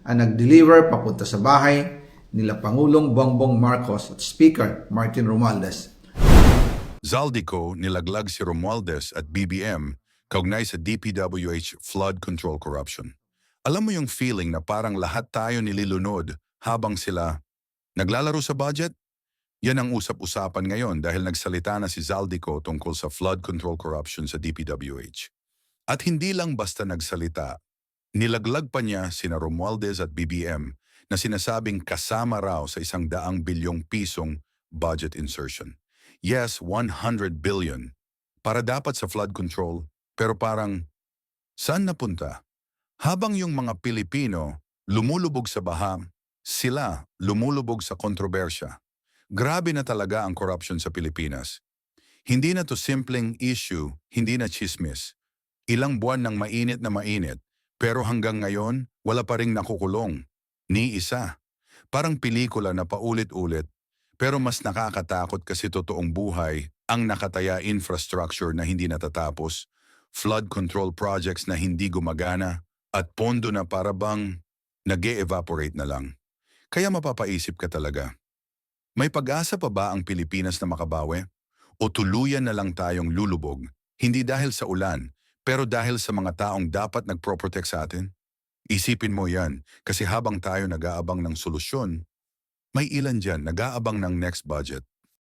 ang nag-deliver papunta sa bahay nila Pangulong Bongbong Marcos at Speaker Martin Romualdez. Zaldico nilaglag si Romualdez at BBM kaugnay sa DPWH flood control corruption. Alam mo yung feeling na parang lahat tayo nililunod habang sila naglalaro sa budget? Yan ang usap-usapan ngayon dahil nagsalita na si Zaldico tungkol sa flood control corruption sa DPWH. At hindi lang basta nagsalita, nilaglag pa niya sina Romualdez at BBM na sinasabing kasama raw sa 100 bilyong pisong budget insertion. Yes, 100 billion. Para dapat sa flood control, pero parang saan napunta? Habang yung mga Pilipino lumulubog sa baha, sila lumulubog sa kontrobersya. Grabe na talaga ang corruption sa Pilipinas. Hindi na to simpleng issue, hindi na chismis. Ilang buwan ng mainit, pero hanggang ngayon, wala pa ring nakukulong. Ni isa. Parang pelikula na paulit-ulit, pero mas nakakatakot kasi totoong buhay ang nakataya infrastructure na hindi natatapos, flood control projects na hindi gumagana, at pondo na para bang nag-e-evaporate na lang. Kaya mapapaisip ka talaga. May pag-asa pa ba ang Pilipinas na makabawi? O tuluyan na lang tayong lulubog, hindi dahil sa ulan, pero dahil sa mga taong dapat nagpro-protect sa atin? Isipin mo yan, kasi habang tayo nag-aabang ng solusyon, may ilan dyan nag-aabang ng next budget.